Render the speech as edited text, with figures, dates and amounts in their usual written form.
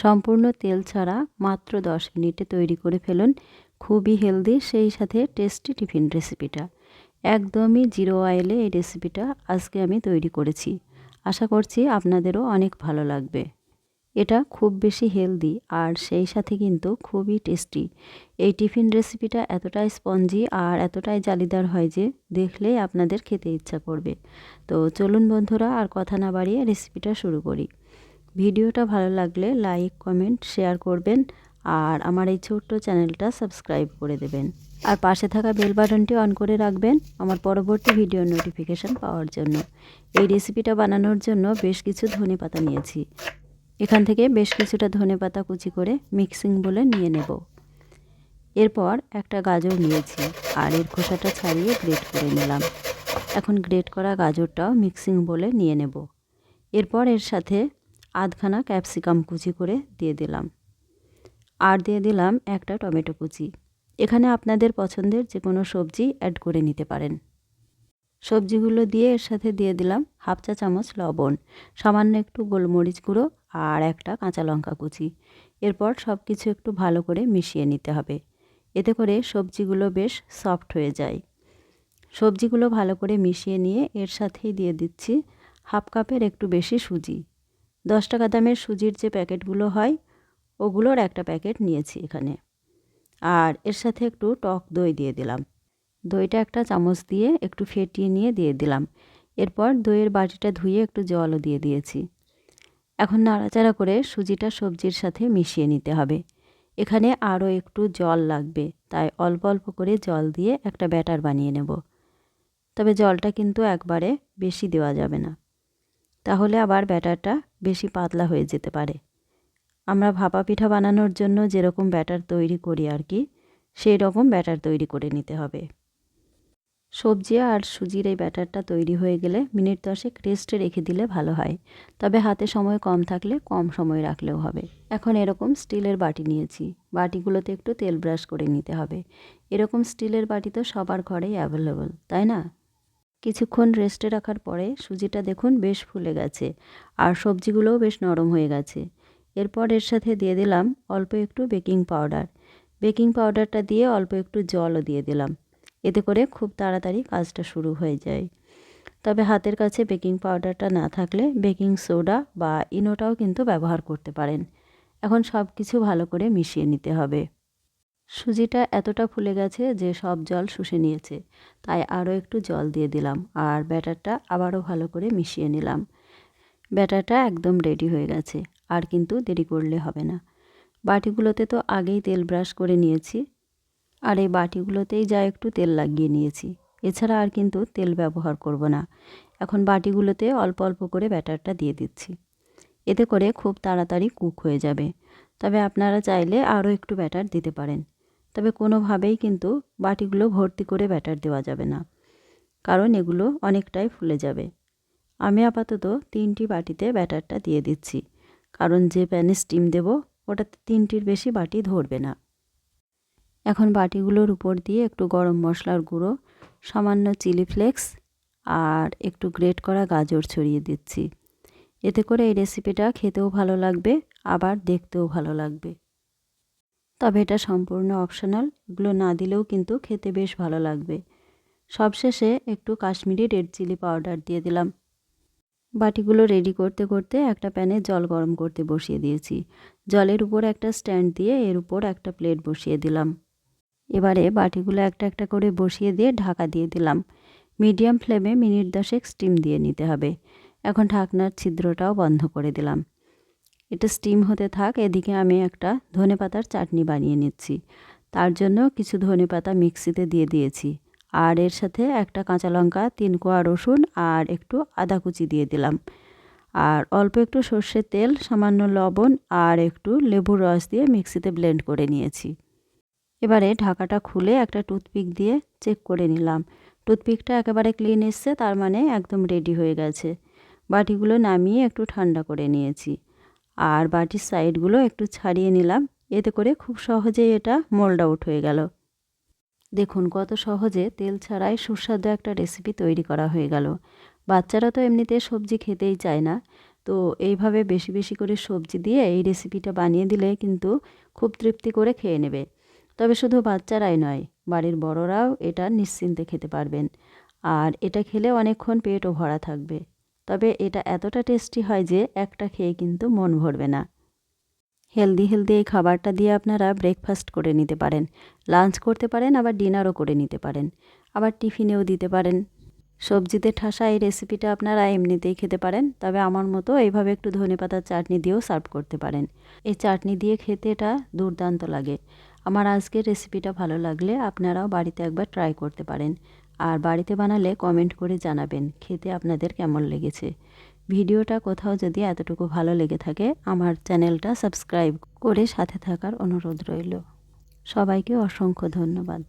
সম্পূর্ণ তেল ছাড়া মাত্র 10 মিনিটে তৈরি করে ফেলুন খুবই হেলদি সেই সাথে টেস্টি টিফিন রেসিপিটা। একদমই জিরো অয়েলে এই রেসিপিটা আজকে আমি তৈরি করেছি। আশা করছি আপনাদেরও অনেক ভালো লাগবে। এটা খুব বেশি হেলদি আর সেই সাথে কিন্তু খুবই টেস্টি। এই টিফিন রেসিপিটা এতটাই স্পঞ্জি আর এতটাই জালিদার হয় যে দেখলেই আপনাদের খেতে ইচ্ছা করবে। তো চলুন বন্ধুরা, আর কথা না বাড়িয়ে রেসিপিটা শুরু করি। ভিডিওটা ভালো লাগলে লাইক, কমেন্ট, শেয়ার করবেন আর আমার এই ছোট্ট চ্যানেলটা সাবস্ক্রাইব করে দেবেন। আর পাশে থাকা বেল বাটনটি অন করে রাখবেন আমার পরবর্তী ভিডিওর নোটিফিকেশান পাওয়ার জন্য। এই রেসিপিটা বানানোর জন্য বেশ কিছু ধনেপাতা নিয়েছি। এখান থেকে বেশ কিছুটা ধনেপাতা কুচি করে মিক্সিং বলে নিয়ে নেব। এরপর একটা গাজর নিয়েছি আর এর খোসাটা ছাড়িয়ে গ্রেট করে নিলাম। এখন গ্রেট করা গাজরটাও মিক্সিং বলে নিয়ে নেব। এরপর এর সাথে আধখানা ক্যাপসিকাম কুচি করে দিয়ে দিলাম আর দিয়ে দিলাম একটা টমেটো কুচি। এখানে আপনাদের পছন্দের যে কোনো সবজি অ্যাড করে নিতে পারেন। সবজিগুলো দিয়ে এর সাথে দিয়ে দিলাম হাফ চা চামচ লবণ, সামান্য একটু গোলমরিচ গুঁড়ো আর একটা কাঁচা লঙ্কা কুচি। এরপর সব কিছু একটু ভালো করে মিশিয়ে নিতে হবে, এতে করে সবজিগুলো বেশ সফট হয়ে যায়। সবজিগুলো ভালো করে মিশিয়ে নিয়ে এর সাথেই দিয়ে দিচ্ছি হাফ কাপের একটু বেশি সুজি। 10 টাকা দামের সুজির যে প্যাকেটগুলো হয় ওগুলোর একটা প্যাকেট নিয়েছি এখানে। আর এর সাথে একটু টক দই দিয়ে দিলাম। দইটা একটা চামচ দিয়ে একটু ফেটিয়ে নিয়ে দিয়ে দিলাম। এরপর দইয়ের বাটিটা ধুয়ে একটু জলও দিয়ে দিয়েছি। এখন নাড়াচাড়া করে সুজিটা সবজির সাথে মিশিয়ে নিতে হবে। এখানে আরও একটু জল লাগবে, তাই অল্প অল্প করে জল দিয়ে একটা ব্যাটার বানিয়ে নেব। তবে জলটা কিন্তু একবারে বেশি দেওয়া যাবে না, তাহলে আবার ব্যাটারটা বেশি পাতলা হয়ে যেতে পারে। আমরা ভাপা পিঠা বানানোর জন্য যেরকম ব্যাটার তৈরি করি আর কি, সেই রকম ব্যাটার তৈরি করে নিতে হবে। সবজি আর সুজির এই ব্যাটারটা তৈরি হয়ে গেলে মিনিট 10 রেস্টে রেখে দিলে ভালো হয়, তবে হাতে সময় কম থাকলে কম সময় রাখলেও হবে। এখন এরকম স্টিলের বাটি নিয়েছি, বাটিগুলোতে একটু তেল ব্রাশ করে নিতে হবে। এরকম স্টিলের বাটি তো সবার ঘরেই অ্যাভেলেবল, তাই না? কিছুক্ষণ রেস্টে রাখার পরে সুজিটা দেখুন বেশ ফুলে গেছে আর সবজিগুলোও বেশ নরম হয়ে গেছে। এরপর এর সাথে দিয়ে দিলাম অল্প একটু বেকিং পাউডার। বেকিং পাউডারটা দিয়ে অল্প একটু জলও দিয়ে দিলাম, এতে করে খুব তাড়াতাড়ি কাজটা শুরু হয়ে যায়। তবে হাতের কাছে বেকিং পাউডারটা না থাকলে বেকিং সোডা বা ইনোটাও কিন্তু ব্যবহার করতে পারেন। এখন সব কিছু ভালো করে মিশিয়ে নিতে হবে। সুজিটা এতটা ফুলে গেছে যে সব জল শুষে নিয়েছে, তাই আরও একটু জল দিয়ে দিলাম আর ব্যাটারটা আবারও ভালো করে মিশিয়ে নিলাম। ব্যাটারটা একদম রেডি হয়ে গেছে, আর কিন্তু দেরি করলে হবে না। বাটিগুলোতে তো আগেই তেল ব্রাশ করে নিয়েছি আর এই বাটিগুলোতেই যা একটু তেল লাগিয়ে নিয়েছি, এছাড়া আর কিন্তু তেল ব্যবহার করব না। এখন বাটিগুলোতে অল্প অল্প করে ব্যাটারটা দিয়ে দিচ্ছি, এতে করে খুব তাড়াতাড়ি কুক হয়ে যাবে। তবে আপনারা চাইলে আরও একটু ব্যাটার দিতে পারেন, তবে কোনোভাবেই কিন্তু বাটিগুলো ভর্তি করে ব্যাটার দেওয়া যাবে না, কারণ এগুলো অনেকটাই ফুলে যাবে। আমি আপাতত 3টি বাটিতে ব্যাটারটা দিয়ে দিচ্ছি, কারণ যে প্যানে স্টিম দেব ওটাতে 3টির বেশি বাটি ধরবে না। এখন বাটিগুলোর উপর দিয়ে একটু গরম মশলার গুঁড়ো, সামান্য চিলি ফ্লেক্স আর একটু গ্রেট করা গাজর ছড়িয়ে দিচ্ছি। এতে করে এই রেসিপিটা খেতেও ভালো লাগবে, আবার দেখতেও ভালো লাগবে। তবে এটা সম্পূর্ণ অপশনাল, এগুলো না দিলেও কিন্তু খেতে বেশ ভালো লাগবে। সবশেষে একটু কাশ্মীরি রেড চিলি পাউডার দিয়ে দিলাম। বাটিগুলো রেডি করতে করতে একটা প্যানে জল গরম করতে বসিয়ে দিয়েছি। জলের উপর একটা স্ট্যান্ড দিয়ে এর উপর একটা প্লেট বসিয়ে দিলাম। এবারে বাটিগুলো একটা একটা করে বসিয়ে দিয়ে ঢাকা দিয়ে দিলাম। মিডিয়াম ফ্লেমে মিনিট 10 স্টিম দিয়ে নিতে হবে। এখন ঢাকনার ছিদ্রটাও বন্ধ করে দিলাম। এটা স্টিম হতে থাক, এদিকে আমি একটা ধনেপাতার চাটনি বানিয়ে নিচ্ছি। তার জন্য কিছু ধনেপাতা মিক্সিতে দিয়ে দিয়েছি আর এর সাথে একটা কাঁচা লঙ্কা, 3 কোয়া রসুন আর একটু আদা কুচি দিয়ে দিলাম আর অল্প একটু সর্ষের তেল, সামান্য লবণ আর একটু লেবুর রস দিয়ে মিক্সিতে ব্লেন্ড করে নিয়েছি। এবারে ঢাকাটা খুলে একটা টুথপিক দিয়ে চেক করে নিলাম। টুথপিকটা একেবারে ক্লিন এসছে, তার মানে একদম রেডি হয়ে গেছে। বাটিগুলো নামিয়ে একটু ঠান্ডা করে নিয়েছি আর বাটির সাইডগুলো একটু ছাড়িয়ে নিলাম, এতে করে খুব সহজেই এটা মোল্ড আউট হয়ে গেল। দেখুন কত সহজে তেল ছাড়াই সুস্বাদু একটা রেসিপি তৈরি করা হয়ে গেল। বাচ্চারা তো এমনিতে সবজি খেতেই চায় না, তো এইভাবে বেশি বেশি করে সবজি দিয়ে এই রেসিপিটা বানিয়ে দিলে কিন্তু খুব তৃপ্তি করে খেয়ে নেবে। তবে শুধু বাচ্চারাই নয়, বাড়ির বড়রাও এটা নিশ্চিন্তে খেতে পারবেন। আর এটা খেলে অনেকক্ষণ পেটও ভরা থাকবে। তবে এটা এতটা টেস্টি হয় যে একটা খেয়ে কিন্তু মন ভরবে না। হেলদি এই খাবারটা দিয়ে আপনারা ব্রেকফাস্ট করে নিতে পারেন, লাঞ্চ করতে পারেন, আবার ডিনারও করে নিতে পারেন, আবার টিফিনেও দিতে পারেন। সবজিতে ঠাসা এই রেসিপিটা আপনারা এমনিতেই খেতে পারেন, তবে আমার মতো এইভাবে একটু ধনেপাতার চাটনি দিয়েও সার্ভ করতে পারেন। এই চাটনি দিয়ে খেতে এটা দুর্দান্ত লাগে। আমার আজকের রেসিপিটা ভালো লাগলে আপনারাও বাড়িতে একবার ট্রাই করতে পারেন। আর বাড়িতে বানালে কমেন্ট করে জানাবেন খেতে আপনাদের কেমন লেগেছে। ভিডিওটা কোথাও যদি এতটুকু ভালো লেগে থাকে, আমার চ্যানেলটা সাবস্ক্রাইব করে সাথে থাকার অনুরোধ রইল। সবাইকে অসংখ্য ধন্যবাদ।